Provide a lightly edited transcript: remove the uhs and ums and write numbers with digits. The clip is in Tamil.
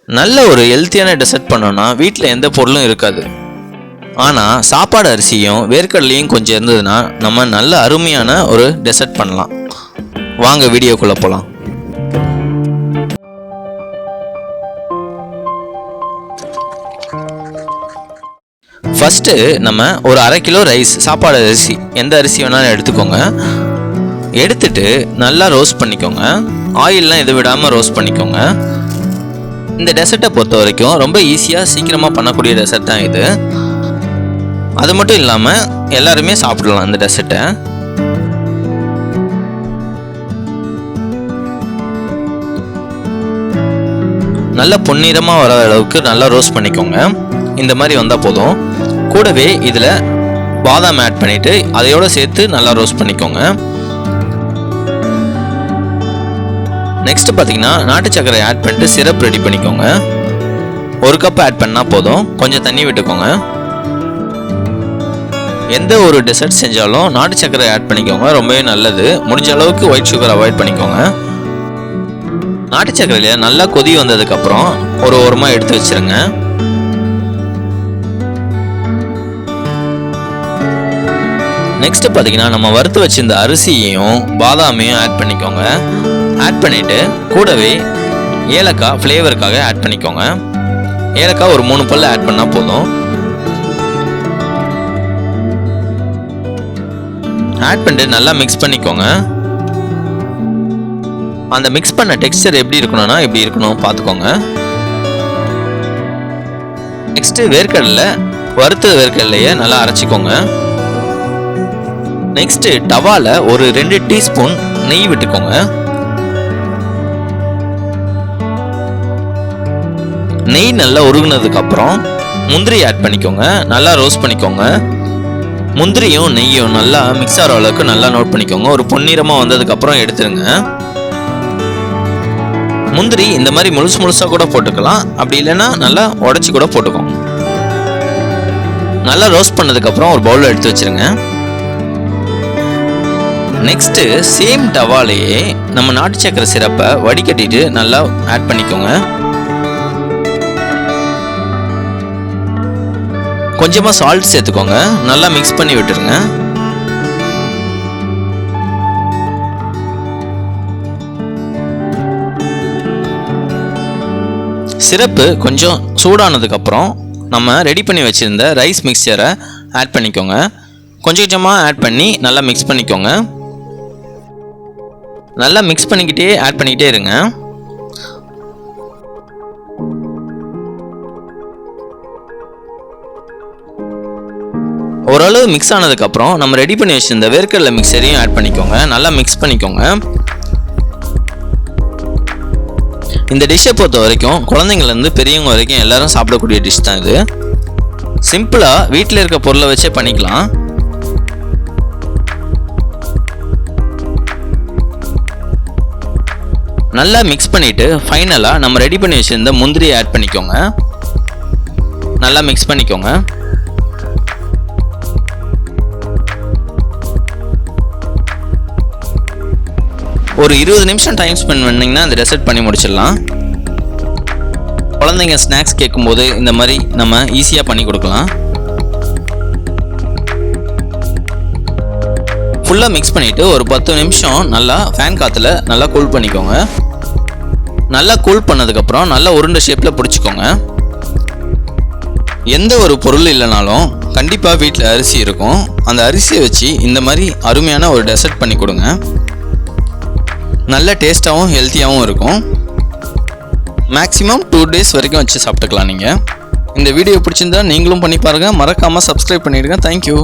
நல்ல ஒரு ஹெல்த்தியான டெசர்ட் பண்ணோன்னா வீட்டில் எந்த பொருளும் இருக்காது. ஆனால் சாப்பாடு அரிசியும் வேர்க்கடலையும் கொஞ்சம் இருந்ததுன்னா நம்ம நல்ல அருமையான ஒரு டெசர்ட் பண்ணலாம். வாங்க வீடியோக்குள்ளே போகலாம். ஃபஸ்ட்டு நம்ம ஒரு 1/2 கிலோ ரைஸ், சாப்பாடு அரிசி, எந்த அரிசி வேணாலும் எடுத்துக்கோங்க. எடுத்துட்டு நல்லா ரோஸ்ட் பண்ணிக்கோங்க. ஆயிலெலாம் எது விடாமல் ரோஸ்ட் பண்ணிக்கோங்க. இந்த டெசர்ட்டை பொறுத்த வரைக்கும் ரொம்ப ஈஸியாக சீக்கிரமாக பண்ணக்கூடிய டெசர்ட் தான் இது. அது மட்டும் இல்லாமல் எல்லாருமே சாப்பிடலாம் இந்த டெசர்ட்டை. நல்லா பொன்னிறமாக வர அளவுக்கு நல்லா ரோஸ்ட் பண்ணிக்கோங்க. இந்த மாதிரி வந்தால் போதும். கூடவே இதில் பாதாம் ஆட் பண்ணிவிட்டு அதையோடு சேர்த்து நல்லா ரோஸ்ட் பண்ணிக்கோங்க. நெக்ஸ்ட் பார்த்தீங்கன்னா நாட்டு சர்க்கரை ஆட் பண்ணிட்டு சிரப் ரெடி பண்ணிக்கோங்க. 1 கப் ஆட் பண்ணால் போதும். கொஞ்சம் தண்ணி விட்டுக்கோங்க. எந்த ஒரு டெசர்ட் செஞ்சாலும் நாட்டு சர்க்கரை ஆட் பண்ணிக்கோங்க, ரொம்பவே நல்லது. முடிஞ்ச அளவுக்கு ஒயிட் சுகர் அவாய்ட் பண்ணிக்கோங்க. நாட்டு சர்க்கரையில் நல்லா கொதி வந்ததுக்கப்புறம் ஒரு ஓரமாக எடுத்து வச்சுருங்க. நெக்ஸ்ட் பார்த்தீங்கன்னா நம்ம வறுத்து வச்சிருந்த அரிசியையும் பாதாமையும் ஆட் பண்ணிக்கோங்க. ஆட் பண்ணிவிட்டு கூடவே ஏலக்காய் ஃப்ளேவருக்காக ஆட் பண்ணிக்கோங்க. ஏலக்காய் ஒரு 3 பல் ஆட் பண்ணால் போதும். ஆட் பண்ணிட்டு நல்லா மிக்ஸ் பண்ணிக்கோங்க. அந்த மிக்ஸ் பண்ண டெக்ஸ்சர் எப்படி இருக்கணும்னா இப்படி இருக்கணும் பார்த்துக்கோங்க. நெக்ஸ்ட்டு வேர்க்கடலை, வறுத்த வேர்க்கடலையை நல்லா அரைச்சிக்கோங்க. நெக்ஸ்ட்டு டவால ஒரு 2 டீஸ்பூன் நெய் விட்டுக்கோங்க. நெய் நல்லா உருகுனதுக்கு அப்புறம் முந்திரி ஆட் பண்ணிக்கோங்க. நல்லா ரோஸ்ட் பண்ணிக்கோங்க. முந்திரியும் நெய்யும் நல்லா மிக்ஸ் ஆகிற அளவுக்கு நல்லா நோட் பண்ணிக்கோங்க. ஒரு பொன்னிறமாக வந்ததுக்கு அப்புறம் எடுத்துருங்க. முந்திரி இந்த மாதிரி முழுசாக கூட போட்டுக்கலாம். அப்படி இல்லைன்னா நல்லா உடச்சி கூட போட்டுக்கோங்க. நல்லா ரோஸ்ட் பண்ணதுக்கப்புறம் ஒரு பவுலில் எடுத்து வச்சுருங்க. நெக்ஸ்ட்டு சேம் டவாலேயே நம்ம நாட்டு சக்கரை சிரப்பை வடிகட்டிட்டு நல்லா ஆட் பண்ணிக்கோங்க. கொஞ்சமாக சால்ட் சேர்த்துக்கோங்க. நல்லா மிக்ஸ் பண்ணி விட்டுருங்க. சிரப்பு கொஞ்சம் சூடானதுக்கப்புறம் நம்ம ரெடி பண்ணி வச்சுருந்த ரைஸ் மிக்சரை ஆட் பண்ணிக்கோங்க. கொஞ்சம் கொஞ்சமாக ஆட் பண்ணி நல்லா மிக்ஸ் பண்ணிக்கோங்க. நல்லா மிக்ஸ் பண்ணிக்கிட்டே ஆட் பண்ணிக்கிட்டே இருங்க. ஓரளவு மிக்ஸ் ஆனதுக்கப்புறம் நம்ம ரெடி பண்ணி வச்சிருந்த வேர்க்கடலை மிக்சரையும் ஆட் பண்ணிக்கோங்க. நல்லா மிக்ஸ் பண்ணிக்கோங்க. இந்த டிஷ்ஷை பொறுத்த வரைக்கும் குழந்தைங்கள்லேருந்து பெரியவங்க வரைக்கும் எல்லாரும் சாப்பிடக்கூடிய டிஷ் தான் இது. சிம்பிளாக வீட்டில் இருக்க பொருளை வச்சே பண்ணிக்கலாம். நல்லா மிக்ஸ் பண்ணிவிட்டு ஃபைனலாக நம்ம ரெடி பண்ணி வச்சுருந்த முந்திரியை ஆட் பண்ணிக்கோங்க. நல்லா மிக்ஸ் பண்ணிக்கோங்க. ஒரு 20 நிமிஷம் டைம் ஸ்பெண்ட் பண்ணிங்கன்னா அந்த டெசர்ட் பண்ணி முடிச்சிடலாம். குழந்தைங்க ஸ்நாக்ஸ் கேட்கும்போது இந்த மாதிரி நம்ம ஈஸியாக பண்ணி கொடுக்கலாம். ஃபுல்லாக மிக்ஸ் பண்ணிவிட்டு ஒரு 10 நிமிஷம் நல்லா ஃபேன் காற்றுல நல்லா கூல் பண்ணிக்கோங்க. நல்லா கூல் பண்ணதுக்கப்புறம் நல்லா உருண்டை ஷேப்பில் பிடிச்சிக்கோங்க. எந்த ஒரு பொருள் இல்லைனாலும் கண்டிப்பாக வீட்டில் அரிசி இருக்கும். அந்த அரிசியை வச்சு இந்த மாதிரி அருமையான ஒரு டெசர்ட் பண்ணி கொடுங்க. நல்ல டேஸ்ட்டாகவும் ஹெல்த்தியாகவும் இருக்கும். மேக்ஸிமம் 2 days வரைக்கும் வச்சு சாப்பிட்டுக்கலாம் நீங்கள். இந்த வீடியோ பிடிச்சிருந்தா நீங்களும் பண்ணி பாருங்கள். மறக்காமல் சப்ஸ்கிரைப் பண்ணிவிடுங்க. தேங்க்யூ.